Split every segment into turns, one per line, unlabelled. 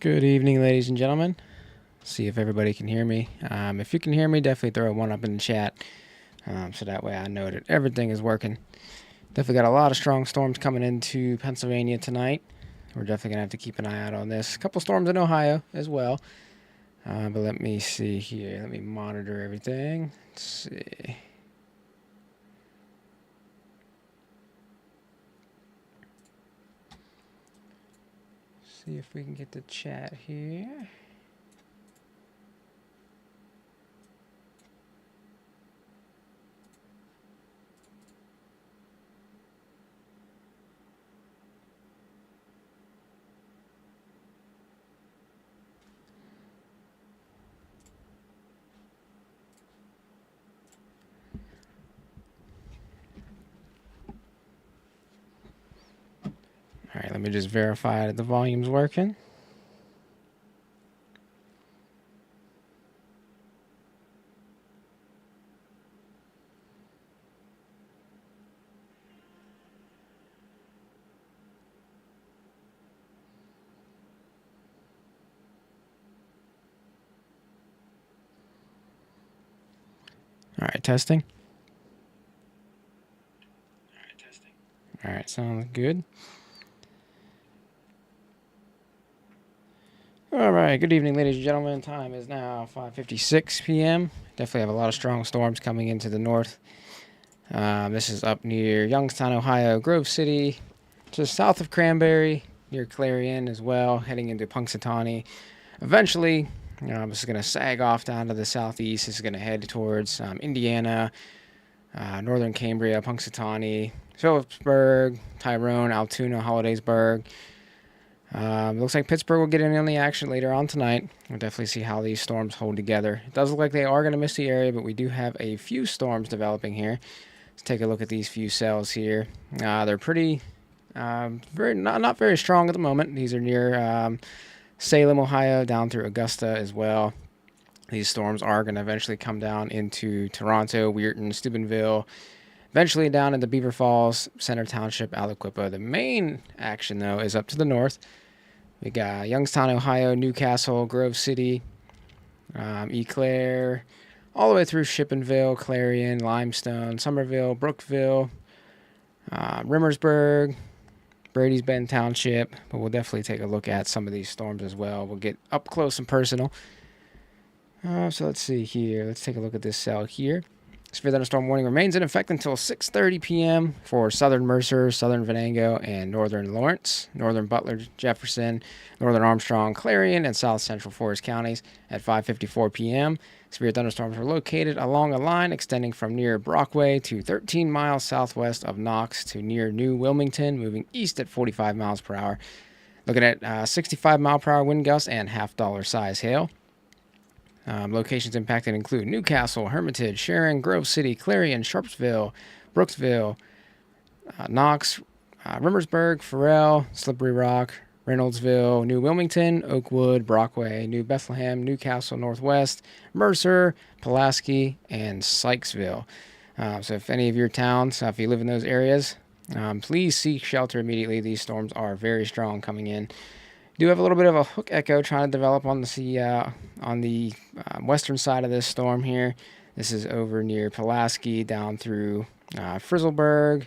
Good evening, ladies and gentlemen. See if everybody can hear me. If you can hear me, definitely throw one up in the chat, so that way I know that everything is working. Definitely got a lot of strong storms coming into Pennsylvania tonight. We're definitely going to have to keep an eye out on this. A couple storms in Ohio as well. But let me see here. Let me monitor everything. Let's see. See if we can get the chat here. All right, let me just verify that the volume's working. All right, testing. All right, sounds good. All right, good evening, ladies and gentlemen. Time is now 5:56 p.m. Definitely have a lot of strong storms coming into the north. This is up near Youngstown, Ohio, Grove City, just south of Cranberry, near Clarion as well, heading into Punxsutawney. Eventually, this is going to sag off down to the southeast. This is going to head towards Indiana, northern Cambria, Punxsutawney, Phillipsburg, Tyrone, Altoona, Hollidaysburg. Looks like Pittsburgh will get in on the action later on tonight. We'll definitely see how these storms hold together. It does look like they are going to miss the area, but we do have a few storms developing here. Let's take a look at these few cells here. They're pretty, not very strong at the moment. These are near Salem, Ohio, down through Augusta as well. These storms are going to eventually come down into Toronto, Weirton, Steubenville, eventually down into Beaver Falls, Center Township, Aliquippa. The main action, though, is up to the north. We got Youngstown, Ohio, Newcastle, Grove City, Eau Claire, all the way through Shippenville, Clarion, Limestone, Somerville, Brookville, Rimmersburg, Brady's Bend Township. But we'll definitely take a look at some of these storms as well. We'll get up close and personal. So let's see here. Let's take a look at this cell here. Severe thunderstorm warning remains in effect until 6:30 p.m. for southern Mercer, southern Venango, and northern Lawrence, northern Butler, Jefferson, northern Armstrong, Clarion, and south central Forest counties at 5:54 p.m. Severe thunderstorms are located along a line extending from near Brockway to 13 miles southwest of Knox to near New Wilmington, moving east at 45 miles per hour. Looking at 65 mile per hour wind gusts and half-dollar size hail. Locations impacted include Newcastle, Hermitage, Sharon, Grove City, Clarion, Sharpsville, Brooksville, Knox, Rimmersburg, Farrell, Slippery Rock, Reynoldsville, New Wilmington, Oakwood, Brockway, New Bethlehem, Newcastle Northwest, Mercer, Pulaski, and Sykesville. So if any of your towns, if you live in those areas, please seek shelter immediately. These storms are very strong coming in. Do have a little bit of a hook echo trying to develop on the western side of this storm here. This is over near Pulaski down through Frizzleburg,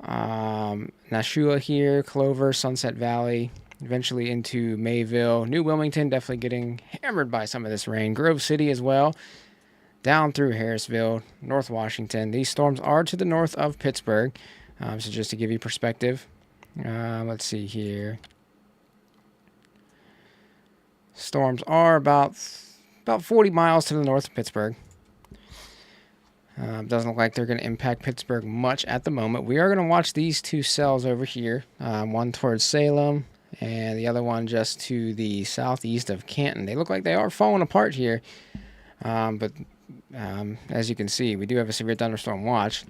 Nashua here, Clover, Sunset Valley, eventually into Mayville. New Wilmington definitely getting hammered by some of this rain. Grove City as well, down through Harrisville, North Washington. These storms are to the north of Pittsburgh. So just to give you perspective, let's see here. Storms are about 40 miles to the north of Pittsburgh. Doesn't look like they're going to impact Pittsburgh much at the moment. We are going to watch these two cells over here, one towards Salem and the other one just to the southeast of Canton. They look like they are falling apart here, but as you can see, we do have a severe thunderstorm watch.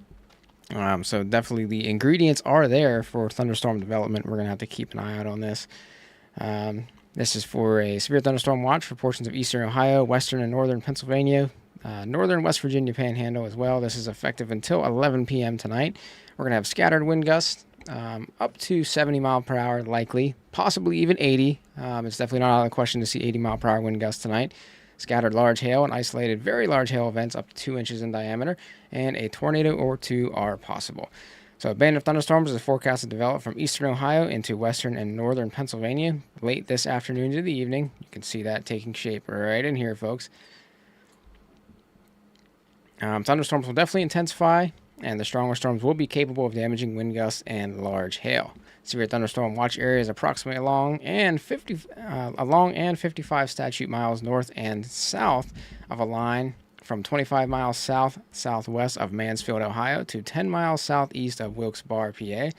So definitely the ingredients are there for thunderstorm development. We're going to have to keep an eye out on this. This is for a severe thunderstorm watch for portions of eastern Ohio, western and northern Pennsylvania, northern West Virginia Panhandle as well. This is effective until 11 p.m. tonight. We're going to have scattered wind gusts up to 70 mile per hour likely, possibly even 80. It's definitely not out of the question to see 80 mile per hour wind gusts tonight. Scattered large hail and isolated very large hail events up to 2 inches in diameter, and a tornado or two are possible. So a band of thunderstorms is forecast to develop from eastern Ohio into western and northern Pennsylvania late this afternoon to the evening. You can see that taking shape right in here, folks. Thunderstorms will definitely intensify, and the stronger storms will be capable of damaging wind gusts and large hail. Severe thunderstorm watch area is approximately along and 55 statute miles north and south of a line from 25 miles southwest of Mansfield, Ohio, to 10 miles southeast of Wilkes-Barre, PA.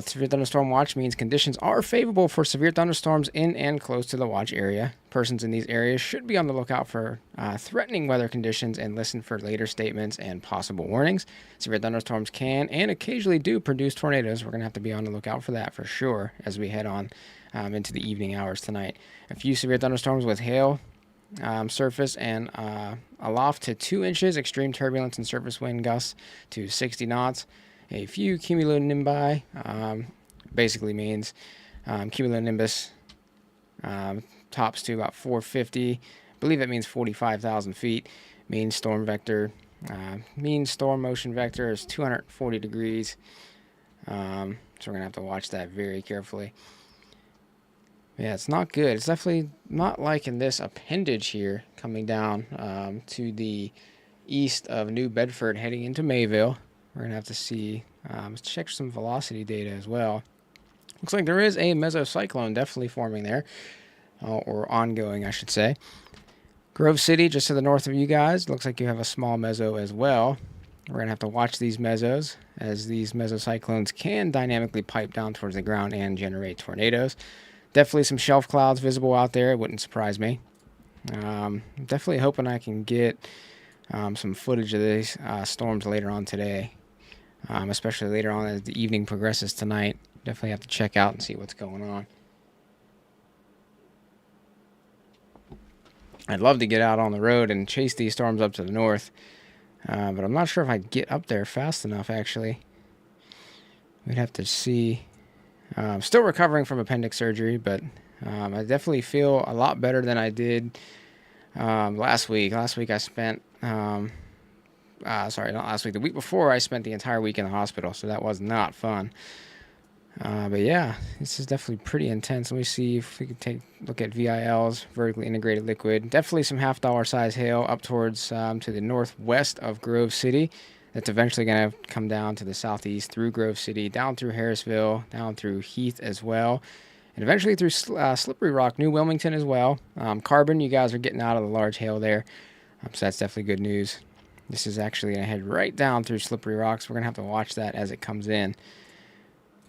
Severe thunderstorm watch means conditions are favorable for severe thunderstorms in and close to the watch area. Persons in these areas should be on the lookout for threatening weather conditions and listen for later statements and possible warnings. Severe thunderstorms can and occasionally do produce tornadoes. We're going to have to be on the lookout for that for sure as we head on into the evening hours tonight. A few severe thunderstorms with hail surface and aloft to 2 inches, extreme turbulence and surface wind gusts to 60 knots. A few cumulonimbus basically means cumulonimbus tops to about 450. I believe that means 45,000 feet. Mean storm motion vector is 240 degrees. So we're going to have to watch that very carefully. Yeah, it's not good. It's definitely not liking this appendage here coming down to the east of New Bedford heading into Mayville. We're going to have to see, let's check some velocity data as well. Looks like there is a mesocyclone definitely forming there, or ongoing, I should say. Grove City, just to the north of you guys, looks like you have a small meso as well. We're going to have to watch these mesos, as these mesocyclones can dynamically pipe down towards the ground and generate tornadoes. Definitely some shelf clouds visible out there. It wouldn't surprise me. Definitely hoping I can get some footage of these storms later on today. Especially later on as the evening progresses tonight. Definitely have to check out and see what's going on. I'd love to get out on the road and chase these storms up to the north, but I'm not sure if I'd get up there fast enough, actually. We'd have to see. Still recovering from appendix surgery, but I definitely feel a lot better than I did last week. Last week I spent... sorry, not last week. The week before, I spent the entire week in the hospital, so that was not fun. But yeah, this is definitely pretty intense. Let me see if we can look at VILs, vertically integrated liquid. Definitely some half-dollar size hail up towards to the northwest of Grove City. That's eventually going to come down to the southeast through Grove City, down through Harrisville, down through Heath as well, and eventually through Slippery Rock, New Wilmington as well. Carbon, you guys are getting out of the large hail there, so that's definitely good news. This is actually going to head right down through Slippery Rocks. We're going to have to watch that as it comes in.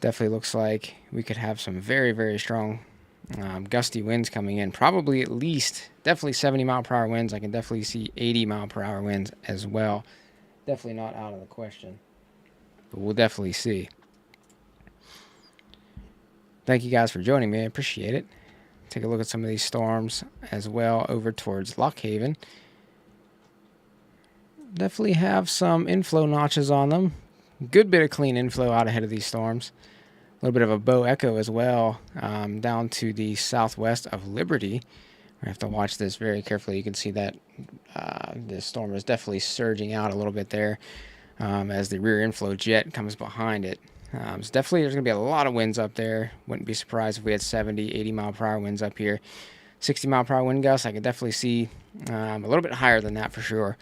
Definitely looks like we could have some very, very strong gusty winds coming in. Probably at least, definitely 70 mile per hour winds. I can definitely see 80 mile per hour winds as well. Definitely not out of the question. But we'll definitely see. Thank you guys for joining me. I appreciate it. Take a look at some of these storms as well over towards Lock Haven. Definitely have some inflow notches on them. Good bit of clean inflow out ahead of these storms. A little bit of a bow echo as well down to the southwest of Liberty. We have to watch this very carefully. You can see that this storm is definitely surging out a little bit there as the rear inflow jet comes behind it. So definitely there's going to be a lot of winds up there. Wouldn't be surprised if we had 70, 80 mile per hour winds up here. 60 mile per hour wind gusts, I could definitely see a little bit higher than that for sure.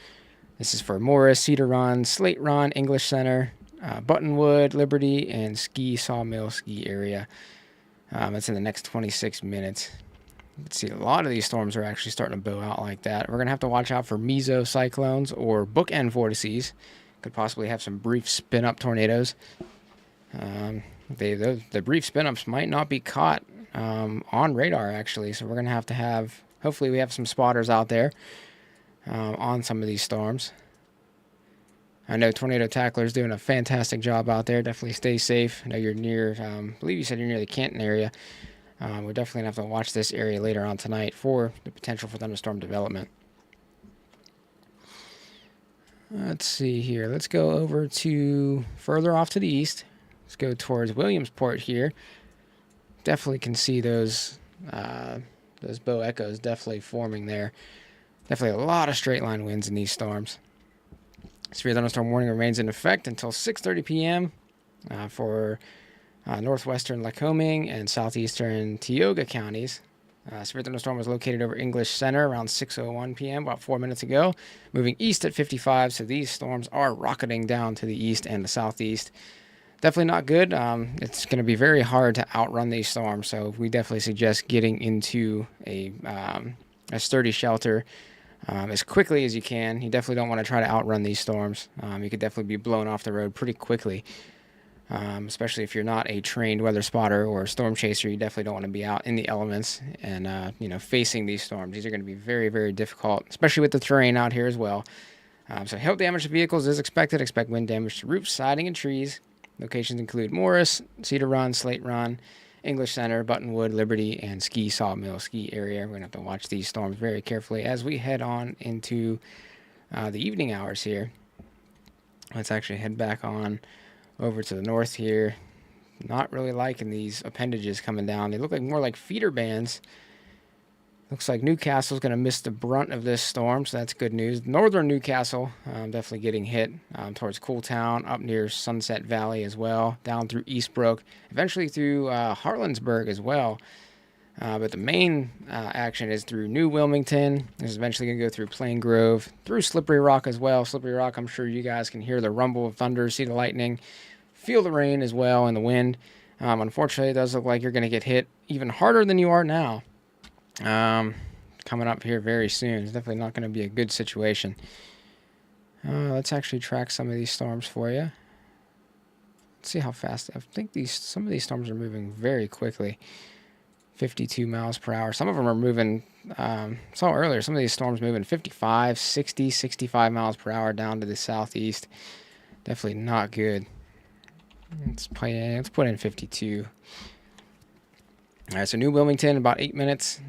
This is for Morris, Cedar Run, Slate Run, English Center, Buttonwood, Liberty, and Sawmill ski area. That's in the next 26 minutes. You can see a lot of these storms are actually starting to bow out like that. We're going to have to watch out for mesocyclones or bookend vortices. Could possibly have some brief spin-up tornadoes. The brief spin-ups might not be caught on radar, actually. So we're going to have, hopefully we have some spotters out there on some of these storms. I know Tornado Tackler's doing a fantastic job out there. Definitely stay safe. I know you're near, I believe you said you're near the Canton area. We're definitely going to have to watch this area later on tonight for the potential for thunderstorm development. Let's see here. Let's go over to further off to the east. Let's go towards Williamsport here. Definitely can see those bow echoes definitely forming there. Definitely a lot of straight line winds in these storms. Severe thunderstorm warning remains in effect until 6:30 p.m. For northwestern Lycoming and southeastern Tioga counties. Severe thunderstorm was located over English Center around 6:01 p.m., about 4 minutes ago, moving east at 55. So these storms are rocketing down to the east and the southeast. Definitely not good. It's going to be very hard to outrun these storms. So we definitely suggest getting into a sturdy shelter as quickly as you can. You definitely don't want to try to outrun these storms. You could definitely be blown off the road pretty quickly. Especially if you're not a trained weather spotter or storm chaser, you definitely don't want to be out in the elements and facing these storms. These are going to be very, very difficult, especially with the terrain out here as well. So hail damage to vehicles is expected. Expect wind damage to roofs, siding, and trees. Locations include Morris, Cedar Run, Slate Run, English Center, Buttonwood, Liberty, and Ski Sawmill ski area. We're going to have to watch these storms very carefully as we head on into the evening hours here. Let's actually head back on over to the north here. Not really liking these appendages coming down. They look like more like feeder bands. Looks like Newcastle's going to miss the brunt of this storm, so that's good news. Northern Newcastle definitely getting hit towards Cooltown, up near Sunset Valley as well, down through Eastbrook, eventually through Harlansburg as well. But the main action is through New Wilmington. This is eventually going to go through Plain Grove, through Slippery Rock as well. Slippery Rock, I'm sure you guys can hear the rumble of thunder, see the lightning, feel the rain as well and the wind. Unfortunately, it does look like you're going to get hit even harder than you are now. Coming up here very soon. It's definitely not going to be a good situation. Let's actually track some of these storms for you. Let's see how fast. I think some of these storms are moving very quickly. 52 miles per hour. Some of them are moving, saw earlier, some of these storms moving 55, 60, 65 miles per hour down to the southeast. Definitely not good. Let's put in 52. All right, so New Wilmington, about 8 minutes.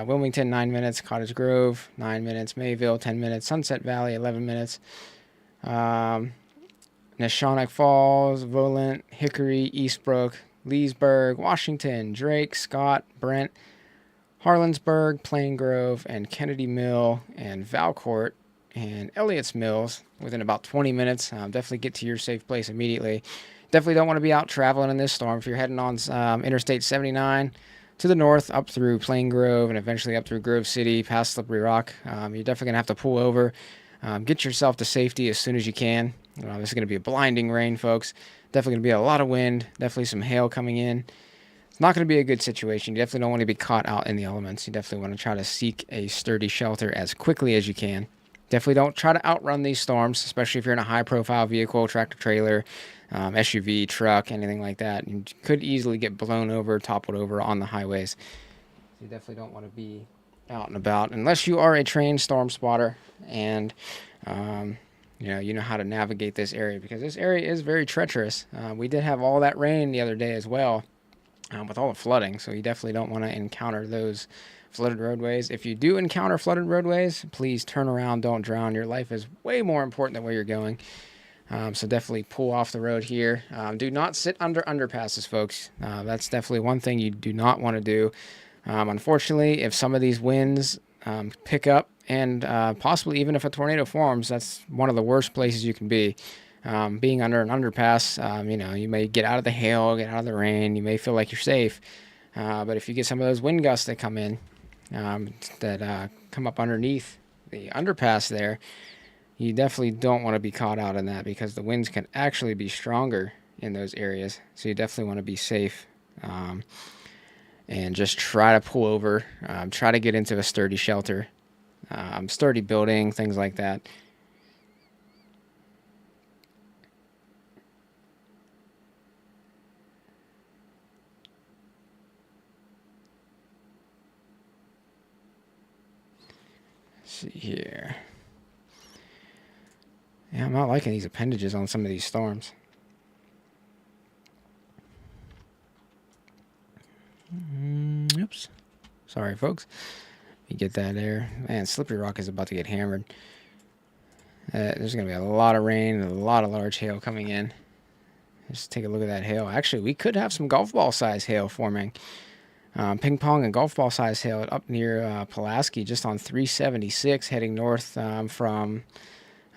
Wilmington, 9 minutes. Cottage Grove, 9 minutes. Mayville, 10 minutes. Sunset Valley, 11 minutes. Neshonoc Falls, Volant, Hickory, Eastbrook, Leesburg, Washington, Drake, Scott, Brent, Harlansburg, Plain Grove, and Kennedy Mill, and Valcourt, and Elliott's Mills within about 20 minutes. Definitely get to your safe place immediately. Definitely don't want to be out traveling in this storm. If you're heading on Interstate 79 to the north, up through Plain Grove, and eventually up through Grove City, past Slippery Rock, you're definitely going to have to pull over. Get yourself to safety as soon as you can. This is going to be a blinding rain, folks. Definitely going to be a lot of wind. Definitely some hail coming in. It's not going to be a good situation. You definitely don't want to be caught out in the elements. You definitely want to try to seek a sturdy shelter as quickly as you can. Definitely don't try to outrun these storms, especially if you're in a high-profile vehicle, tractor-trailer, SUV, truck, anything like that. You could easily get blown over, toppled over on the highways. So you definitely don't want to be out and about unless you are a trained storm spotter and you know how to navigate this area, because this area is very treacherous. We did have all that rain the other day as well, with all the flooding, so you definitely don't want to encounter those flooded roadways. If you do encounter flooded roadways, please turn around, don't drown. Your life is way more important than where you're going. So definitely pull off the road here. Do not sit under underpasses, folks. That's definitely one thing you do not want to do. Unfortunately, if some of these winds pick up and possibly even if a tornado forms, that's one of the worst places you can be. Being under an underpass, you may get out of the hail, get out of the rain. You may feel like you're safe. But if you get some of those wind gusts that come in, that come up underneath the underpass there, you definitely don't want to be caught out in that, because the winds can actually be stronger in those areas. So you definitely want to be safe. And just try to pull over, try to get into a sturdy shelter, sturdy building, things like that. Let's see here. Yeah, I'm not liking these appendages on some of these storms. Oops. Sorry, folks. You get that there. Man, Slippery Rock is about to get hammered. There's going to be a lot of rain and a lot of large hail coming in. Just take a look at that hail. Actually, we could have some golf ball size hail forming. Ping pong and golf ball size hail up near Pulaski, just on 376, heading north from,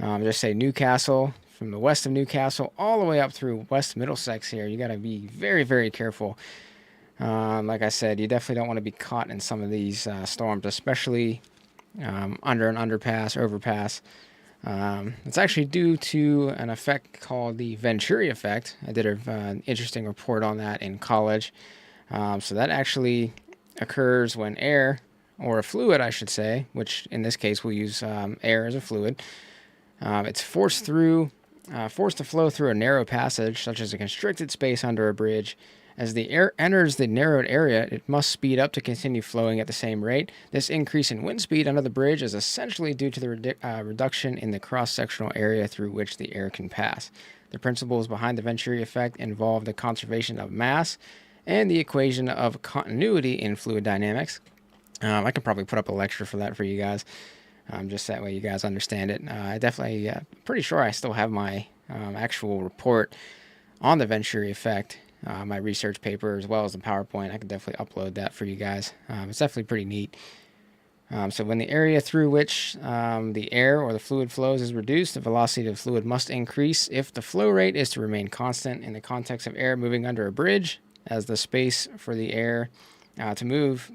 just say Newcastle, from the west of Newcastle, all the way up through West Middlesex here. You got to be very, very careful. Like I said, you definitely don't want to be caught in some of these storms, especially under an underpass, overpass. It's actually due to an effect called the Venturi effect. I did an interesting report on that in college. So that actually occurs when air, or a fluid, I should say, which in this case we'll use air as a fluid. It's forced to flow through a narrow passage, such as a constricted space under a bridge. As the air enters the narrowed area, it must speed up to continue flowing at the same rate. This increase in wind speed under the bridge is essentially due to the reduction in the cross-sectional area through which the air can pass. The principles behind the Venturi effect involve the conservation of mass and the equation of continuity in fluid dynamics. I could probably put up a lecture for that for you guys, just that way you guys understand it. I definitely, pretty sure I still have my actual report on the Venturi effect, my research paper, as well as the PowerPoint. I could definitely upload that for you guys. It's definitely pretty neat. So when the area through which the air or the fluid flows is reduced, the velocity of the fluid must increase. If the flow rate is to remain constant in the context of air moving under a bridge, as the space for the air to move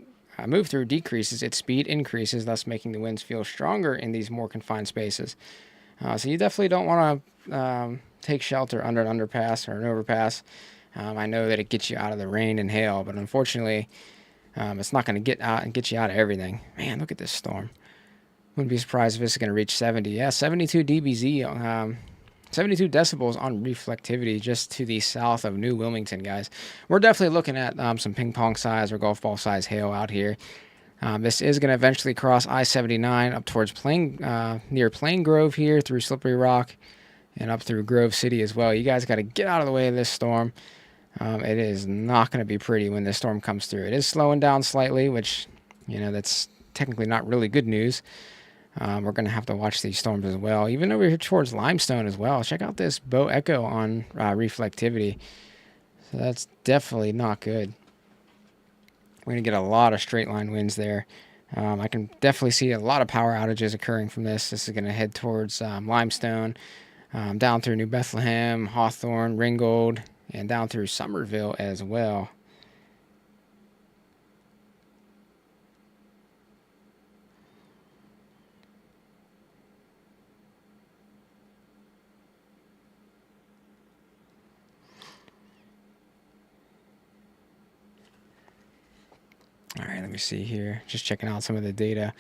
through decreases, its speed increases, thus making the winds feel stronger in these more confined spaces. So you definitely don't want to take shelter under an underpass or an overpass. I know that it gets you out of the rain and hail, but unfortunately, it's not going to get you out of everything. Man, look at this storm. Wouldn't be surprised if this is going to reach 70. Yeah, 72 dBz, 72 decibels on reflectivity just to the south of New Wilmington, guys. We're definitely looking at some ping pong size or golf ball size hail out here. This is going to eventually cross I-79 up towards near Plain Grove here through Slippery Rock and up through Grove City as well. You guys got to get out of the way of this storm. It is not going to be pretty when this storm comes through. It is slowing down slightly, which, that's technically not really good news. We're going to have to watch these storms as well. Even over here towards Limestone as well. Check out this bow echo on reflectivity. So that's definitely not good. We're going to get a lot of straight line winds there. I can definitely see a lot of power outages occurring from this. This is going to head towards Limestone, down through New Bethlehem, Hawthorne, Ringgold, and down through Somerville as well. All right, let me see here. Just checking out some of the data.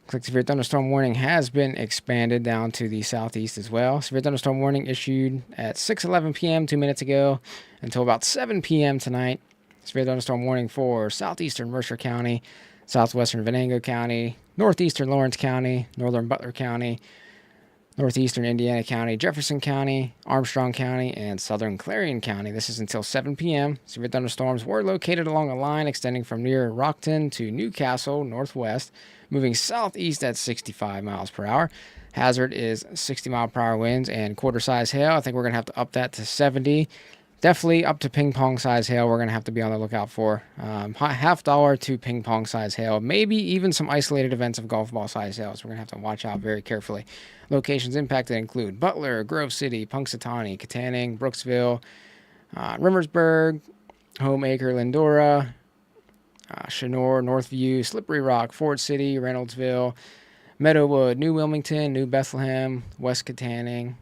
Looks like severe thunderstorm warning has been expanded down to the southeast as well. Severe thunderstorm warning issued at 6:11 p.m. 2 minutes ago until about 7 p.m. tonight. Severe thunderstorm warning for southeastern Mercer County, southwestern Venango County, northeastern Lawrence County, northern Butler County, northeastern Indiana County, Jefferson County, Armstrong County, and southern Clarion County. This is until 7 p.m. Severe thunderstorms were located along a line extending from near Rockton to Newcastle, northwest, moving southeast at 65 miles per hour. Hazard is 60 mile per hour winds and quarter size hail. I think we're going to have to up that to 70. Definitely up to ping pong size hail. We're going to have to be on the lookout for $50 to ping pong size hail. Maybe even some isolated events of golf ball size hail. So we're going to have to watch out very carefully. Locations impacted include Butler, Grove City, Punxsutawney, Katanning, Brooksville, Rimmersburg, Home Acre, Lindora, Chenor, Northview, Slippery Rock, Ford City, Reynoldsville, Meadowwood, New Wilmington, New Bethlehem, West Katanning,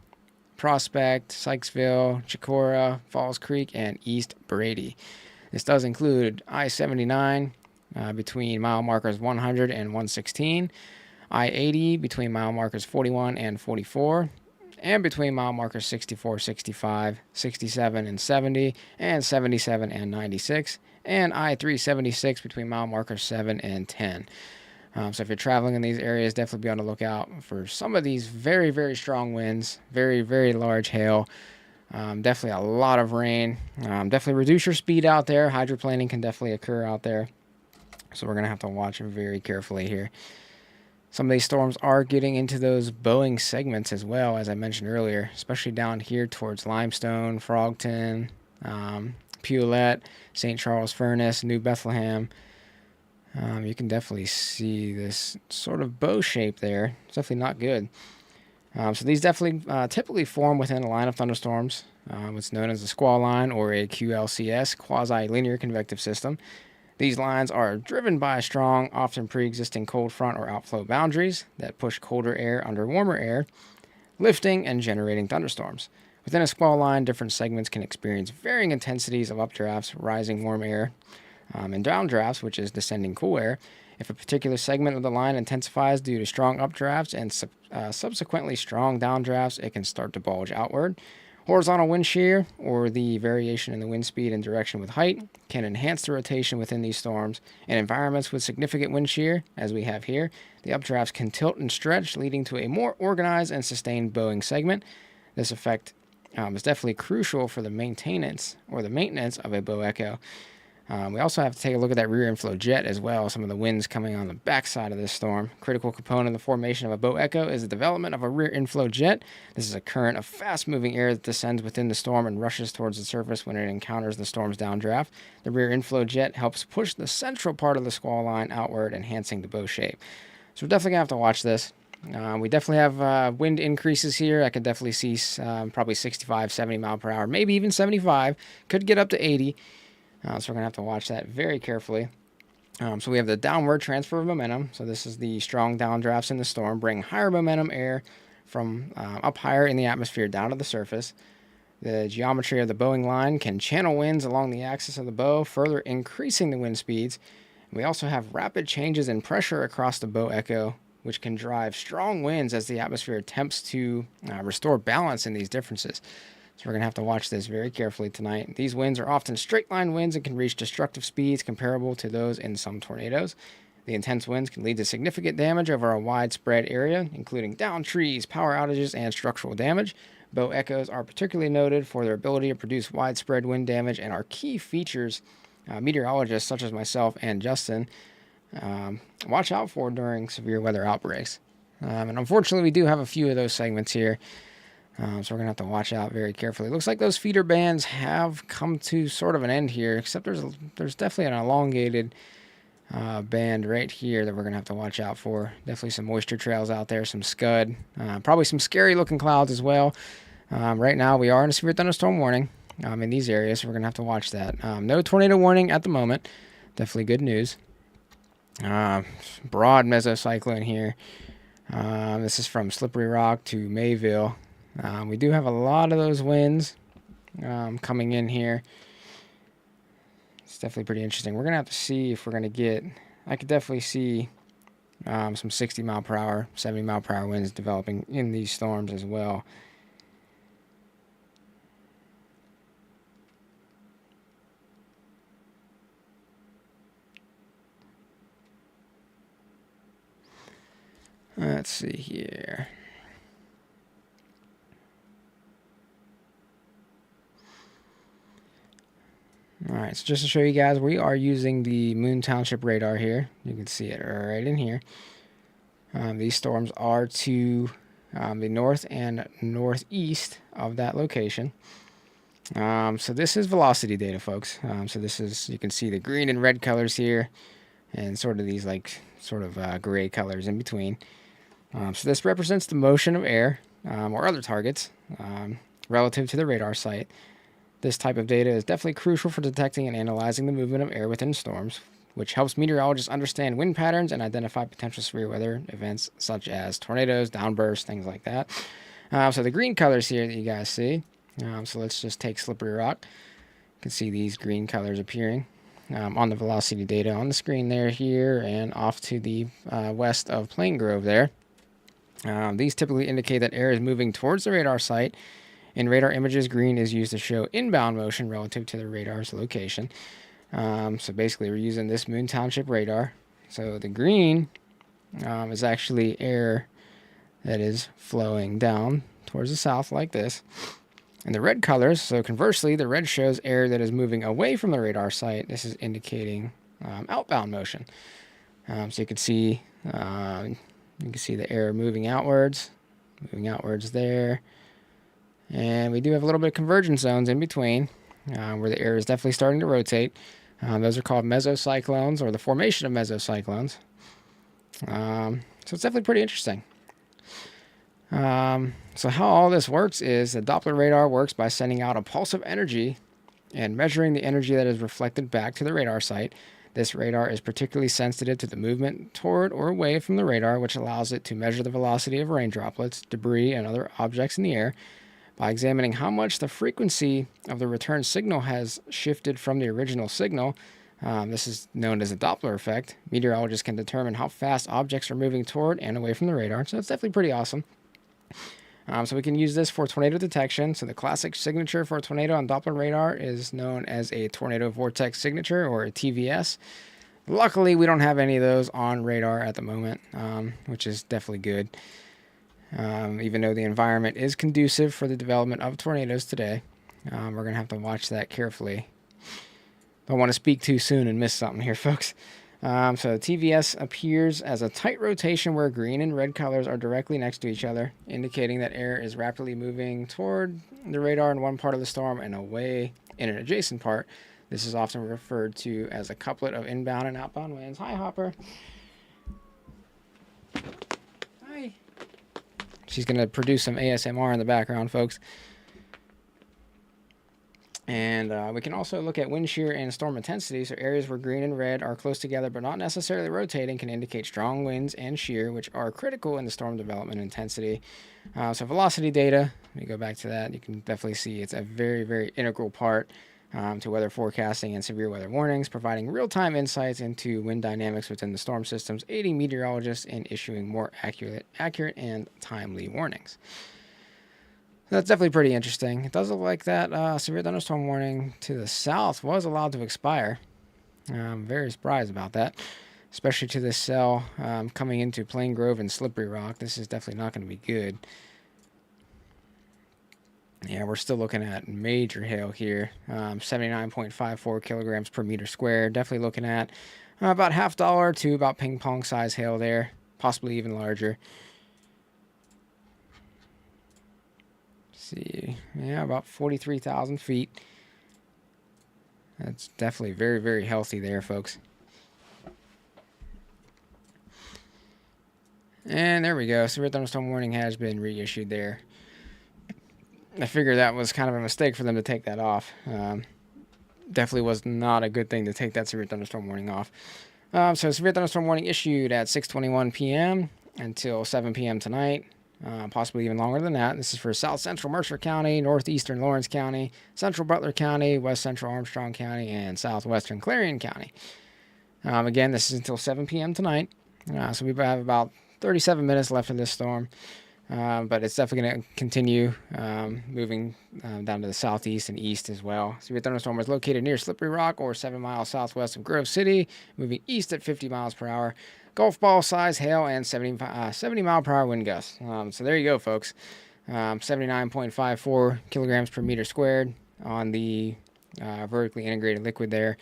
Prospect, Sykesville, Chicora, Falls Creek, and East Brady. This does include I-79 between mile markers 100 and 116, I-80 between mile markers 41 and 44, and between mile markers 64, 65, 67, and 70, and 77 and 96, and I-376 between mile markers 7 and 10. So if you're traveling in these areas, definitely be on the lookout for some of these very, very strong winds, very, very large hail, definitely a lot of rain. Definitely reduce your speed out there. Hydroplaning can definitely occur out there. So we're going to have to watch very carefully here. Some of these storms are getting into those bowing segments as well, as I mentioned earlier, especially down here towards Limestone, Frogton, Pulette, St. Charles Furnace, New Bethlehem. You can definitely see this sort of bow shape there. It's definitely not good. So these definitely typically form within a line of thunderstorms, what's known as a squall line or a QLCS, quasi-linear convective system. These lines are driven by strong, often pre-existing cold front or outflow boundaries that push colder air under warmer air, lifting and generating thunderstorms. Within a squall line, different segments can experience varying intensities of updrafts, rising warm air, and downdrafts, which is descending cool air. If a particular segment of the line intensifies due to strong updrafts and subsequently strong downdrafts, it can start to bulge outward. Horizontal wind shear, or the variation in the wind speed and direction with height, can enhance the rotation within these storms. In environments with significant wind shear, as we have here, the updrafts can tilt and stretch, leading to a more organized and sustained bowing segment. This effect is definitely crucial for the maintenance of a bow echo. We also have to take a look at that rear inflow jet as well, some of the winds coming on the backside of this storm. Critical component of the formation of a bow echo is the development of a rear inflow jet. This is a current of fast-moving air that descends within the storm and rushes towards the surface when it encounters the storm's downdraft. The rear inflow jet helps push the central part of the squall line outward, enhancing the bow shape. So we're definitely going to have to watch this. We definitely have wind increases here. I could definitely see probably 65, 70 mile per hour, maybe even 75. Could get up to 80. So we're going to have to watch that very carefully. So we have the downward transfer of momentum. So this is the strong downdrafts in the storm, bring higher momentum air from up higher in the atmosphere down to the surface. The geometry of the bowing line can channel winds along the axis of the bow, further increasing the wind speeds. We also have rapid changes in pressure across the bow echo, which can drive strong winds as the atmosphere attempts to restore balance in these differences. So we're going to have to watch this very carefully tonight. These winds are often straight-line winds and can reach destructive speeds comparable to those in some tornadoes. The intense winds can lead to significant damage over a widespread area, including downed trees, power outages, and structural damage. Bow echoes are particularly noted for their ability to produce widespread wind damage and are key features meteorologists such as myself and Justin watch out for during severe weather outbreaks. And unfortunately, we do have a few of those segments here. So we're going to have to watch out very carefully. It looks like those feeder bands have come to sort of an end here, except there's definitely an elongated band right here that we're going to have to watch out for. Definitely some moisture trails out there, some scud, probably some scary looking clouds as well. Right now we are in a severe thunderstorm warning in these areas, so we're going to have to watch that. No tornado warning at the moment. Definitely good news. Broad mesocyclone here. This is from Slippery Rock to Mayville. We do have a lot of those winds coming in here. It's definitely pretty interesting. We're going to have to see if we're going to get... I could definitely see some 60 mile per hour, 70 mile per hour winds developing in these storms as well. Let's see here. Alright, so just to show you guys, we are using the Moon Township radar here. You can see it right in here. These storms are to the north and northeast of that location. So this is velocity data, folks. So this is, you can see the green and red colors here, and sort of these gray colors in between. So this represents the motion of air or other targets relative to the radar site. This type of data is definitely crucial for detecting and analyzing the movement of air within storms, which helps meteorologists understand wind patterns and identify potential severe weather events such as tornadoes, downbursts, things like that. So the green colors here that you guys see, so let's just take Slippery Rock. You can see these green colors appearing on the velocity data on the screen there, here, and off to the west of Plain Grove there. These typically indicate that air is moving towards the radar site. In radar images, green is used to show inbound motion relative to the radar's location. So basically, we're using this Moon Township radar. So the green is actually air that is flowing down towards the south like this. And the red colors, so conversely, the red shows air that is moving away from the radar site. This is indicating outbound motion. So you can see You can see the air moving outwards there. And we do have a little bit of convergence zones in between where the air is definitely starting to rotate. Those are called mesocyclones, or the formation of mesocyclones. So it's definitely pretty interesting. So how all this works is the Doppler radar works by sending out a pulse of energy and measuring the energy that is reflected back to the radar site. This radar is particularly sensitive to the movement toward or away from the radar, which allows it to measure the velocity of rain droplets, debris, and other objects in the air. By examining how much the frequency of the return signal has shifted from the original signal, this is known as a Doppler effect, meteorologists can determine how fast objects are moving toward and away from the radar. So it's definitely pretty awesome. So we can use this for tornado detection. So the classic signature for a tornado on Doppler radar is known as a tornado vortex signature, or a TVS. Luckily, we don't have any of those on radar at the moment, which is definitely good. Even though the environment is conducive for the development of tornadoes today, we're going to have to watch that carefully. Don't want to speak too soon and miss something here, folks. So TVS appears as a tight rotation where green and red colors are directly next to each other, indicating that air is rapidly moving toward the radar in one part of the storm and away in an adjacent part. This is often referred to as a couplet of inbound and outbound winds. Hi, Hopper. Hi. She's going to produce some ASMR in the background, folks. And we can also look at wind shear and storm intensity. So areas where green and red are close together but not necessarily rotating can indicate strong winds and shear, which are critical in the storm development intensity. So velocity data, let me go back to that. You can definitely see it's a very, very integral part to weather forecasting and severe weather warnings, providing real-time insights into wind dynamics within the storm systems, aiding meteorologists in issuing more accurate and timely warnings. That's definitely pretty interesting. It does look like that severe thunderstorm warning to the south was allowed to expire. I'm very surprised about that, especially to this cell coming into Plain Grove and Slippery Rock. This is definitely not going to be good. Yeah, we're still looking at major hail here, 79.54 kilograms per meter squared. Definitely looking at about $0.50 to about ping pong size hail there, possibly even larger. See, yeah, about 43,000 feet. That's definitely very, very healthy there, folks. And there we go. Severe thunderstorm warning has been reissued there. I figure that was kind of a mistake for them to take that off. Definitely was not a good thing to take that severe thunderstorm warning off. So severe thunderstorm warning issued at 6:21 p.m. until 7 p.m. tonight. Possibly even longer than that. This is for South Central Mercer County, Northeastern Lawrence County, Central Butler County, West Central Armstrong County, and Southwestern Clarion County. Again, this is until 7 p.m. tonight. So we have about 37 minutes left of this storm. But it's definitely going to continue moving down to the southeast and east as well. Severe thunderstorm was located near Slippery Rock, or 7 miles southwest of Grove City, moving east at 50 miles per hour. Golf ball size hail and 70 mile per hour wind gusts. So there you go, folks. 79.54 kilograms per meter squared on the vertically integrated liquid there.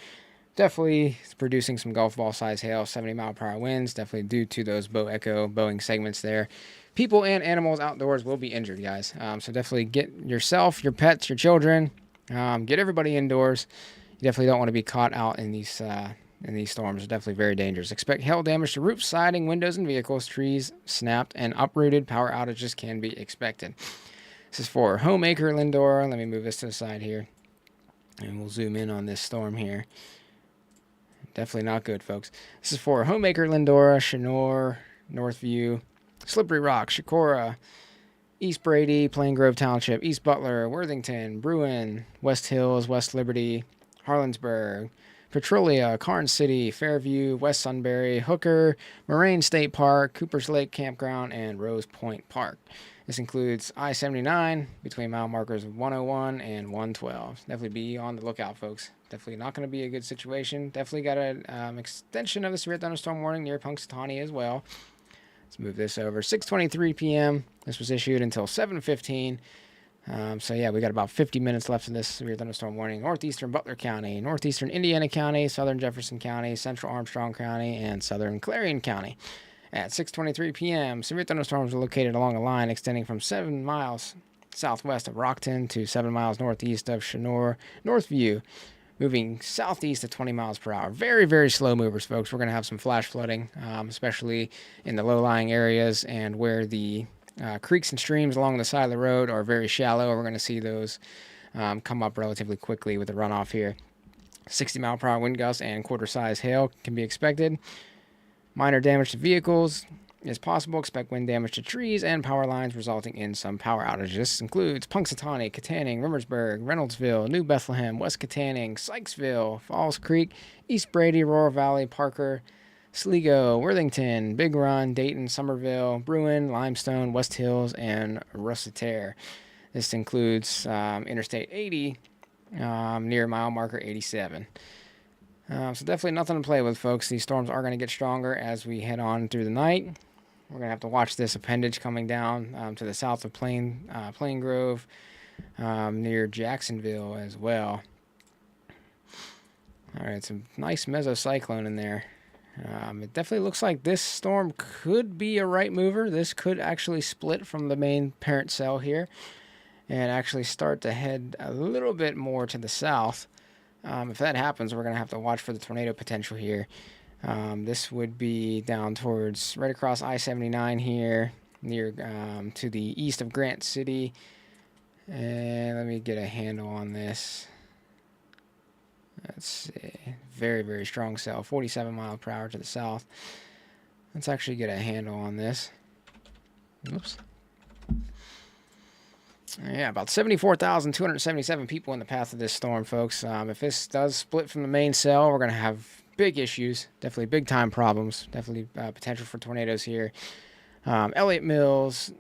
Definitely producing some golf ball size hail, 70 mile per hour winds, definitely due to those Boeing segments there. People and animals outdoors will be injured, guys. So definitely get yourself, your pets, your children, get everybody indoors. You definitely don't want to be caught out in these storms. They're definitely very dangerous. Expect hail damage to roofs, siding, windows, and vehicles. Trees snapped and uprooted. Power outages can be expected. This is for Homemaker, Lindora. Let me move this to the side here, and we'll zoom in on this storm here. Definitely not good, folks. This is for Homemaker, Lindora, Chenor, Northview, Slippery Rock, Shakora, East Brady, Plain Grove Township, East Butler, Worthington, Bruin, West Hills, West Liberty, Harlansburg, Petrolia, Karnes City, Fairview, West Sunbury, Hooker, Moraine State Park, Coopers Lake Campground, and Rose Point Park. This includes I-79 between mile markers 101 and 112. Definitely be on the lookout, folks. Definitely not going to be a good situation. Definitely got an extension of the severe thunderstorm warning near Punxsutawney as well. Let's move this over. 6:23 p.m. This was issued until 7:15. So yeah, we got about 50 minutes left of this severe thunderstorm warning. Northeastern Butler County, Northeastern Indiana County, Southern Jefferson County, Central Armstrong County, and Southern Clarion County. At 6:23 p.m., severe thunderstorms are located along a line extending from 7 miles southwest of Rockton to 7 miles northeast of Chenor Northview, moving southeast at 20 miles per hour. Very, very slow movers, folks. We're going to have some flash flooding, especially in the low-lying areas and where the creeks and streams along the side of the road are very shallow. We're going to see those come up relatively quickly with the runoff here. 60-mile-per-hour wind gusts and quarter-size hail can be expected. Minor damage to vehicles is possible. Expect wind damage to trees and power lines, resulting in some power outages. This includes Punxsutawney, Katanning, Rimmersburg, Reynoldsville, New Bethlehem, West Katanning, Sykesville, Falls Creek, East Brady, Royal Valley, Parker, Sligo, Worthington, Big Run, Dayton, Somerville, Bruin, Limestone, West Hills, and Rossiter. This includes Interstate 80 near mile marker 87. So definitely nothing to play with, folks. These storms are going to get stronger as we head on through the night. We're going to have to watch this appendage coming down to the south of Plain Grove near Jacksonville as well. All right, some nice mesocyclone in there. It definitely looks like this storm could be a right mover. This could actually split from the main parent cell here and actually start to head a little bit more to the south. If that happens, we're going to have to watch for the tornado potential here. This would be down towards right across I-79 here, near to the east of Grant City. And let me get a handle on this. Let's see. Very, very strong cell, 47 miles per hour to the south. Let's actually get a handle on this. Oops. Yeah, about 74,277 people in the path of this storm, folks. If this does split from the main cell, we're going to have big issues, definitely big-time problems, definitely potential for tornadoes here. Elliott Mills,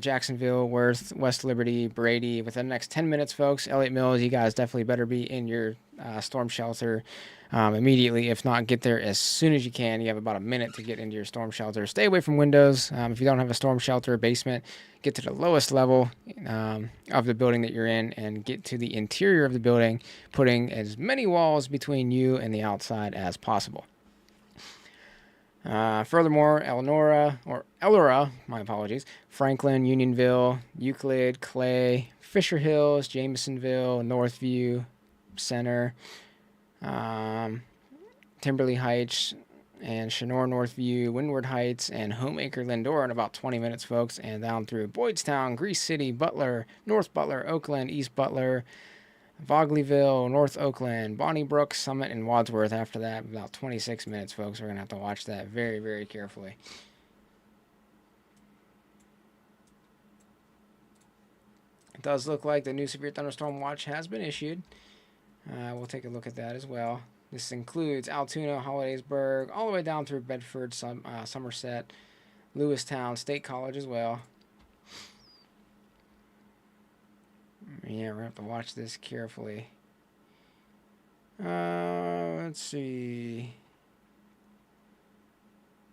Jacksonville, Worth, West Liberty, Brady. Within the next 10 minutes, folks, Elliott Mills, you guys definitely better be in your storm shelter immediately. If not, get there as soon as you can. You have about a minute to get into your storm shelter. Stay away from windows. If you don't have a storm shelter or basement, get to the lowest level of the building that you're in and get to the interior of the building, putting as many walls between you and the outside as possible. Furthermore, Elora, my apologies, Franklin, Unionville, Euclid, Clay, Fisher Hills, Jamesonville, Northview, Center, Timberley Heights, and Chenor Northview, Windward Heights, and Homeacre Lindora in about 20 minutes, folks, and down through Boydstown, Grease City, Butler, North Butler, Oakland, East Butler, Vogleyville, North Oakland, Bonnybrook, Summit, and Wadsworth after that. About 26 minutes, folks. We're going to have to watch that very, very carefully. It does look like the new severe thunderstorm watch has been issued. We'll take a look at that as well. This includes Altoona, Hollidaysburg, all the way down through Bedford, Somerset, Lewistown, State College as well. Yeah, we're going to have to watch this carefully. Let's see.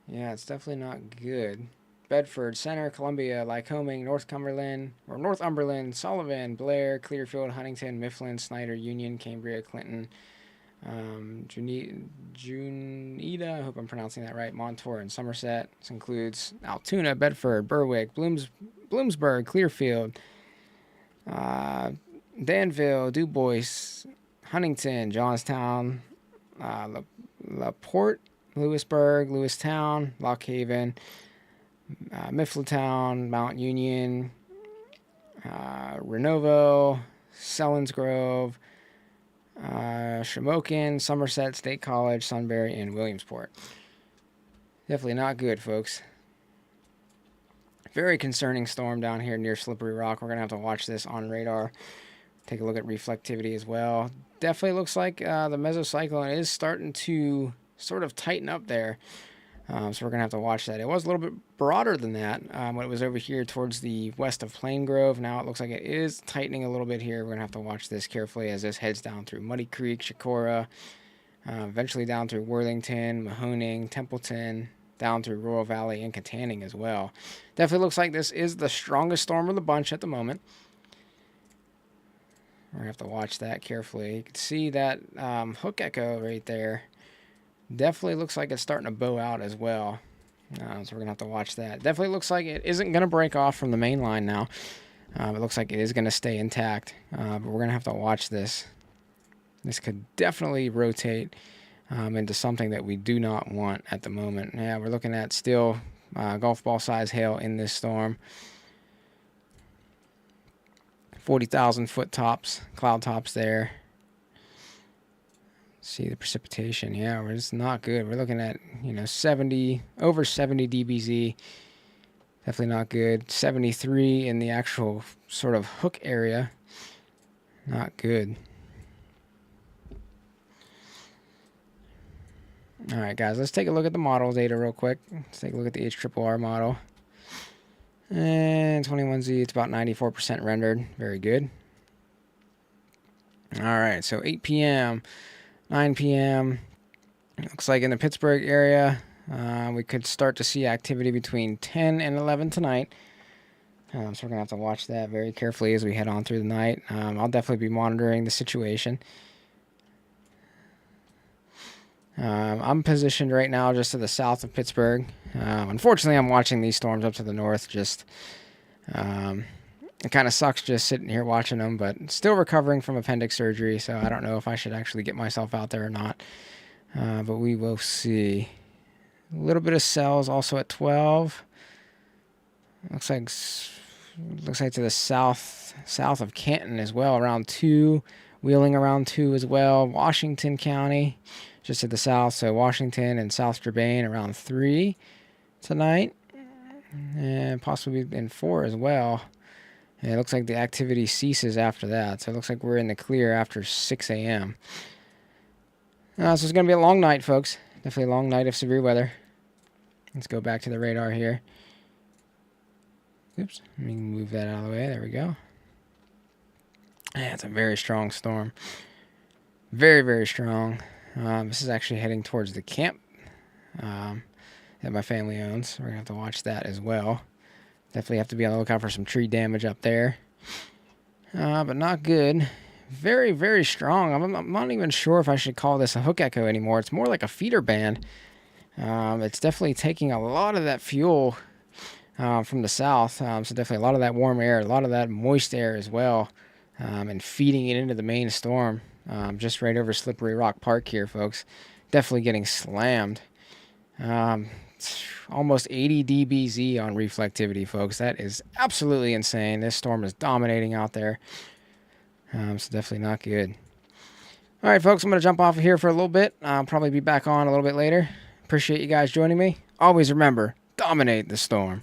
Yeah, it's definitely not good. Bedford, Center, Columbia, Lycoming, Northumberland, Sullivan, Blair, Clearfield, Huntington, Mifflin, Snyder, Union, Cambria, Clinton, Junita, I hope I'm pronouncing that right, Montour, and Somerset. This includes Altoona, Bedford, Berwick, Bloomsburg, Clearfield, Danville, Dubois, Huntington, Johnstown, LaPorte, Lewisburg, Lewistown, Lock Haven, Mifflintown, Mount Union, Renovo, Selinsgrove, Shamokin, Somerset, State College, Sunbury, and Williamsport. Definitely not good, folks. Very concerning storm down here near Slippery Rock. We're going to have to watch this on radar. Take a look at reflectivity as well. Definitely looks like the mesocyclone is starting to sort of tighten up there. So we're going to have to watch that. It was a little bit broader than that when it was over here towards the west of Plain Grove. Now it looks like it is tightening a little bit here. We're going to have to watch this carefully as this heads down through Muddy Creek, Chicora, eventually down through Worthington, Mahoning, Templeton, down through Royal Valley and Katanning as well. Definitely looks like this is the strongest storm of the bunch at the moment. We're going to have to watch that carefully. You can see that hook echo right there. Definitely looks like it's starting to bow out as well. So we're going to have to watch that. Definitely looks like it isn't going to break off from the main line now. It looks like it is going to stay intact, but we're going to have to watch this. This could definitely rotate into something that we do not want at the moment. Yeah, we're looking at still golf ball size hail in this storm. 40,000 foot tops, cloud tops there. See the precipitation. Yeah, it's not good. We're looking at, you know, over 70 dBz. Definitely not good. 73 in the actual sort of hook area. Not good. All right, guys, let's take a look at the model data real quick. Let's take a look at the HRRR model. And 21Z, it's about 94% rendered. Very good. All right, so 8 p.m., 9 p.m. Looks like in the Pittsburgh area, we could start to see activity between 10 and 11 tonight. So we're going to have to watch that very carefully as we head on through the night. I'll definitely be monitoring the situation. I'm positioned right now just to the south of Pittsburgh. Unfortunately, I'm watching these storms up to the north. Just it kind of sucks just sitting here watching them, but still recovering from appendix surgery, so I don't know if I should actually get myself out there or not. But we will see. A little bit of cells also at 12. Looks like to the south of Canton as well, around 2. Wheeling around 2 as well. Washington County, just to the south. So Washington and South Strabane around 3 tonight. And possibly in 4 as well. And it looks like the activity ceases after that. So it looks like we're in the clear after 6 a.m. So it's going to be a long night, folks. Definitely a long night of severe weather. Let's go back to the radar here. Oops. Let me move that out of the way. There we go. Yeah, it's a very strong storm. Very, very strong. This is actually heading towards the camp that my family owns. We're going to have to watch that as well. Definitely have to be on the lookout for some tree damage up there. But not good. Very, very strong. I'm not even sure if I should call this a hook echo anymore. It's more like a feeder band. It's definitely taking a lot of that fuel from the south. So definitely a lot of that warm air, a lot of that moist air as well, and feeding it into the main storm. Just right over Slippery Rock Park here, folks. Definitely getting slammed. Almost 80 dBz on reflectivity, folks. That is absolutely insane. This storm is dominating out there. So definitely not good. All right, folks, I'm going to jump off of here for a little bit. I'll probably be back on a little bit later. Appreciate you guys joining me. Always remember, dominate the storm.